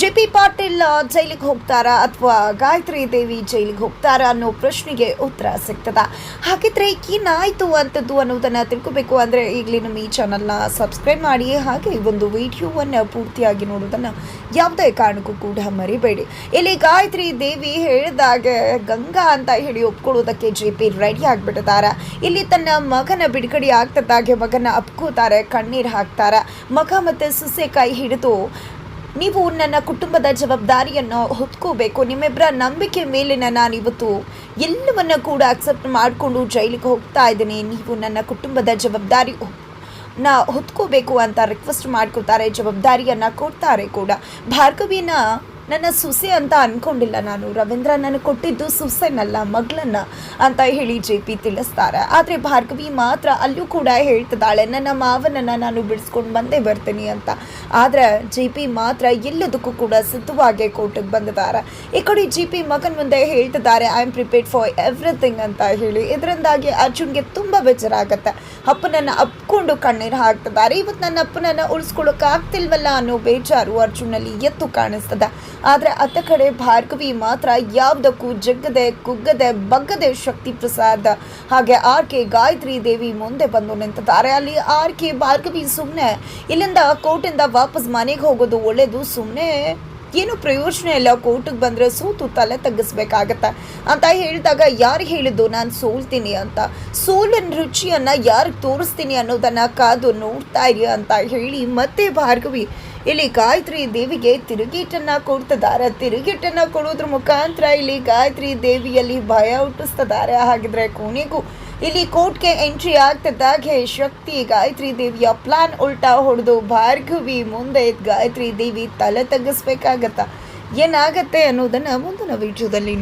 JP. Patil ಜೈಲಿಗೆ ಹೋಗ್ತಾರಾ ಅಥವಾ ಗಾಯತ್ರಿ ದೇವಿ ಜೈಲಿಗೆ ಹೋಗ್ತಾರಾ ಅನ್ನೋ ಪ್ರಶ್ನೆಗೆ ಉತ್ತರ ಸಿಗ್ತದ. ಹಾಗಿದ್ರೆ ಏನಾಯ್ತು ಅಂತದ್ದು ಅನ್ನೋದನ್ನ ತಿಳ್ಕೋಬೇಕು ಅಂದ್ರೆ ಈಗಲೇ ನಮ್ಮ ಈ ಚಾನಲ್ನ ಸಬ್ಸ್ಕ್ರೈಬ್ ಮಾಡಿ, ಹಾಗೆ ಈ ಒಂದು ವಿಡಿಯೋವನ್ನು ಪೂರ್ತಿಯಾಗಿ ನೋಡೋದನ್ನ ಯಾವುದೇ ಕಾರಣಕ್ಕೂ ಕೂಡ ಮರಿಬೇಡಿ. ಇಲ್ಲಿ ಗಾಯತ್ರಿ ದೇವಿ ಹೇಳಿದಾಗೆ ಗಂಗಾ ಅಂತ ಹೇಳಿ ಒಪ್ಕೊಳ್ಳೋದಕ್ಕೆ ಜೆ.ಪಿ. ರೆಡಿ ಆಗಿಬಿಟ್ಟಿದ್ದಾರೆ. ಇಲ್ಲಿ ತನ್ನ ಮಗನ ಬಿಡುಗಡೆ ಆಗ್ತದಾಗೆ ಮಗನ ಅಪ್ಕೋತಾರೆ, ಕಣ್ಣೀರು ಹಾಕ್ತಾರೆ. ಮಗ ಮತ್ತು ಸೊಸೆ ಕೈ ಹಿಡಿದು ನೀವು ನನ್ನ ಕುಟುಂಬದ ಜವಾಬ್ದಾರಿಯನ್ನು ಹೊತ್ಕೋಬೇಕು, ನಿಮ್ಮಿಬ್ಬರ ನಂಬಿಕೆ ಮೇಲೆ ನಾನಿವತ್ತು ಎಲ್ಲವನ್ನ ಕೂಡ ಅಕ್ಸೆಪ್ಟ್ ಮಾಡಿಕೊಂಡು ಜೈಲಿಗೆ ಹೋಗ್ತಾ ಇದ್ದೀನಿ, ನೀವು ನನ್ನ ಕುಟುಂಬದ ಜವಾಬ್ದಾರಿ ಹೊತ್ಕೋಬೇಕು ಅಂತ ರಿಕ್ವೆಸ್ಟ್ ಮಾಡ್ಕೋತಾರೆ, ಜವಾಬ್ದಾರಿಯನ್ನು ಕೊಡ್ತಾರೆ ಕೂಡ. ಭಾರ್ಗವಿನ ನನ್ನ ಸೊಸೆ ಅಂತ ಅಂದ್ಕೊಂಡಿಲ್ಲ ನಾನು, ರವೀಂದ್ರ ನನಗೆ ಕೊಟ್ಟಿದ್ದು ಸೊಸೆನಲ್ಲ ಮಗಳನ್ನ ಅಂತ ಹೇಳಿ ಜೆ.ಪಿ. ತಿಳಿಸ್ತಾರೆ. ಆದರೆ ಭಾರ್ಗವಿ ಮಾತ್ರ ಅಲ್ಲೂ ಕೂಡ ಹೇಳ್ತಿದ್ದಾಳೆ, ನನ್ನ ಮಾವನನ್ನು ನಾನು ಬಿಡಿಸ್ಕೊಂಡು ಬಂದೇ ಬರ್ತೀನಿ ಅಂತ. ಆದರೆ ಜೆ.ಪಿ. ಮಾತ್ರ ಎಲ್ಲದಕ್ಕೂ ಕೂಡ ಸಿದ್ಧವಾಗಿ ಕೋರ್ಟಿಗೆ ಬಂದಿದ್ದಾರೆ. ಈ ಕಡೆ ಜೆ.ಪಿ. ಮಗನ ಮುಂದೆ ಹೇಳ್ತಿದ್ದಾರೆ, I am prepared for everything ಅಂತ ಹೇಳಿ. ಇದರಿಂದಾಗಿ ಅರ್ಜುನ್ಗೆ ತುಂಬ ಬೇಜಾರಾಗತ್ತೆ. ಅಪ್ಪನನ್ನು ಅಪ್ಕೊಂಡು ಕಣ್ಣೀರು ಹಾಕ್ತಿದ್ದಾರೆ. ಇವತ್ತು ನನ್ನ ಅಪ್ಪನನ್ನು ಉಳಿಸ್ಕೊಳ್ಳೋಕ್ಕಾಗ್ತಿಲ್ವಲ್ಲ ಅನ್ನೋ ಬೇಜಾರು ಅರ್ಜುನಲ್ಲಿ ಎತ್ತು ಕಾಣಿಸ್ತದೆ. ಆದರೆ ಅತ್ತ ಕಡೆ ಭಾರ್ಗವಿ ಮಾತ್ರ ಯಾವುದಕ್ಕೂ ಜಗ್ಗದೆ ಕುಗ್ಗದೆ ಬಗ್ಗದೆ ಶಕ್ತಿ ಪ್ರಸಾದ್ ಹಾಗೆ ಆರ್.ಕೆ. ಗಾಯತ್ರಿ ದೇವಿ ಮುಂದೆ ಬಂದು ನಿಂತಿದ್ದಾರೆ. ಅಲ್ಲಿ ಆರ್.ಕೆ. ಭಾರ್ಗವಿ ಸುಮ್ಮನೆ ಇಲ್ಲಿಂದ ಕೋರ್ಟಿಂದ ವಾಪಸ್ ಮನೆಗೆ ಹೋಗೋದು ಒಳ್ಳೇದು, ಸುಮ್ಮನೆ ಏನು ಪ್ರಯೋಜನ ಇಲ್ಲ, ಕೋರ್ಟಿಗೆ ಬಂದರೆ ಸೋತು ತಲೆ ತಗ್ಗಿಸ್ಬೇಕಾಗತ್ತೆ ಅಂತ ಹೇಳಿದಾಗ ಯಾರು ಹೇಳಿದ್ದು ನಾನು ಸೋಲ್ತೀನಿ ಅಂತ, ಸೋಲಿನ ರುಚಿಯನ್ನು ಯಾರಿಗೆ ತೋರಿಸ್ತೀನಿ ಅನ್ನೋದನ್ನು ಕಾದು ನೋಡ್ತಾ ಇರಿ ಅಂತ ಹೇಳಿ ಮತ್ತೆ ಭಾರ್ಗವಿ ಇಲ್ಲಿ ಗಾಯತ್ರಿ ದೇವಿಗೆ ತಿರುಗೇಟನ್ನು ಕೊಡ್ತಿದ್ದಾರೆ. ತಿರುಗೇಟನ್ನು ಕೊಡೋದ್ರ ಮುಖಾಂತರ ಇಲ್ಲಿ ಗಾಯತ್ರಿ ದೇವಿಯಲ್ಲಿ ಭಯ ಹುಟ್ಟಿಸ್ತಿದ್ದಾರೆ. ಹಾಗಿದ್ರೆ ಕೊನೆಗೂ ಇಲ್ಲಿ ಕೋರ್ಟ್ಗೆ ಎಂಟ್ರಿ ಆಗ್ತಿದ್ದಾಗೆ ಶಕ್ತಿ ಗಾಯತ್ರಿ ದೇವಿಯ ಪ್ಲಾನ್ ಉಲ್ಟಾ ಹೊಡೆದು ಭಾರ್ಗವಿ ಮುಂದೆ ಗಾಯತ್ರಿ ದೇವಿ ತಲೆ ತಗ್ಗಿಸ್ಬೇಕಾಗತ್ತ. ಏನಾಗತ್ತೆ ಅನ್ನೋದನ್ನು ಮುಂದಿನ ವಿಡಿಯೋದಲ್ಲಿ